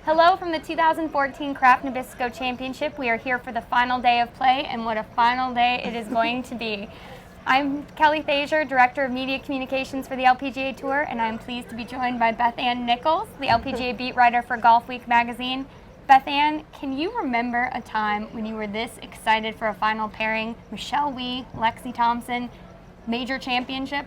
Hello from the 2014 Craft Nabisco Championship. We are here for the final day of play, and what a final day it is going to be. I'm Kelly Thesier, Director of Media Communications for the LPGA Tour, and I'm pleased to be joined by Beth Nichols, the LPGA beat writer for Golfweek magazine. Beth Ann, can you remember a time when you were this excited for a final pairing? Michelle Wie, Lexi Thompson, major championship?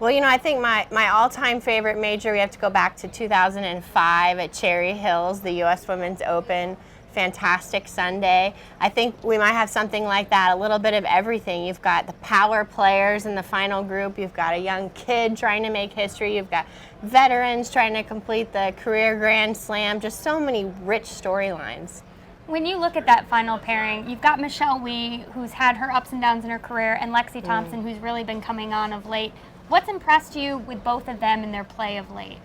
Well, you know, I think my all-time favorite major, we have to go back to 2005 at Cherry Hills, the U.S. Women's Open. Fantastic Sunday. I think we might have something like that, a little bit of everything. You've got the power players in the final group. You've got a young kid trying to make history. You've got veterans trying to complete the career Grand Slam. Just so many rich storylines. When you look at that final pairing, you've got Michelle Wie, who's had her ups and downs in her career, and Lexi Thompson, who's really been coming on of late. What's impressed you with both of them in their play of late?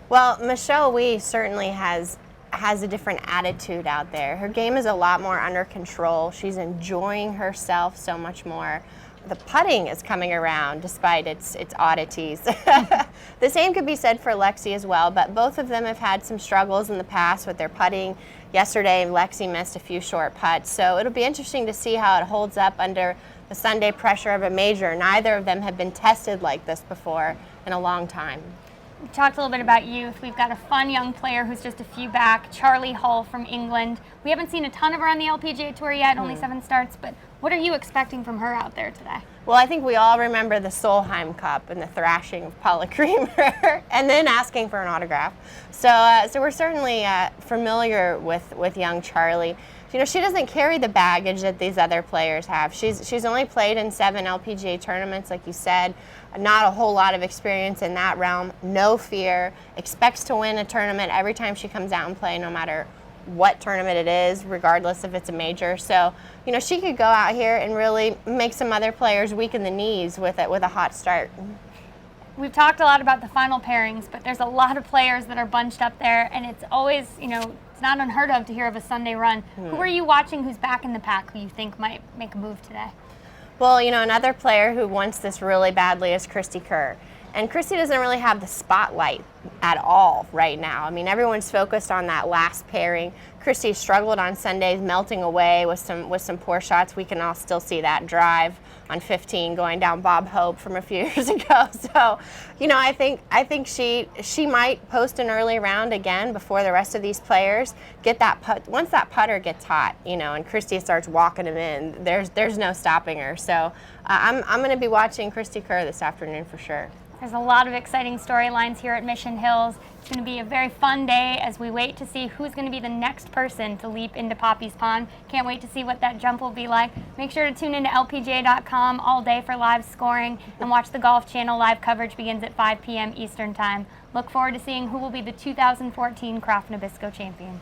Well, Michelle Wie certainly has a different attitude out there. Her game is a lot more under control. She's enjoying herself so much more. The putting is coming around despite its oddities. The same could be said for Lexi as well, but both of them have had some struggles in the past with their putting. Yesterday, Lexi missed a few short putts, so it'll be interesting to see how it holds up under the Sunday pressure of a major. Neither of them have been tested like this before in a long time. We talked a little bit about youth. We've got a fun young player who's just a few back, Charley Hull from England. We haven't seen a ton of her on the LPGA Tour yet, only 7 starts, but what are you expecting from her out there today? Well, I think we all remember the Solheim Cup and the thrashing of Paula Creamer and then asking for an autograph. So we're certainly familiar with young Charley. You know, she doesn't carry the baggage that these other players have. She's only played in 7 LPGA tournaments, like you said. Not a whole lot of experience in that realm. No fear. Expects to win a tournament every time she comes out and play, no matter what tournament it is, regardless if it's a major. So, you know, she could go out here and really make some other players weak in the knees with a hot start. We've talked a lot about the final pairings, but there's a lot of players that are bunched up there, and it's always, you know, it's not unheard of to hear of a Sunday run. Who are you watching who's back in the pack who you think might make a move today? Well, you know, another player who wants this really badly is Cristie Kerr. And Cristie doesn't really have the spotlight at all right now. I mean, everyone's focused on that last pairing. Cristie struggled on Sundays, melting away with some poor shots. We can all still see that drive on 15 going down Bob Hope from a few years ago. So, you know, I think she might post an early round again before the rest of these players get that putt. Once that putter gets hot, you know, and Cristie starts walking him in, there's no stopping her. So I'm going to be watching Cristie Kerr this afternoon for sure. There's a lot of exciting storylines here at Mission Hills. It's going to be a very fun day as we wait to see who's going to be the next person to leap into Poppy's Pond. Can't wait to see what that jump will be like. Make sure to tune into LPGA.com all day for live scoring and watch the Golf Channel. Live coverage begins at 5 p.m. Eastern Time. Look forward to seeing who will be the 2014 Craft Nabisco champion.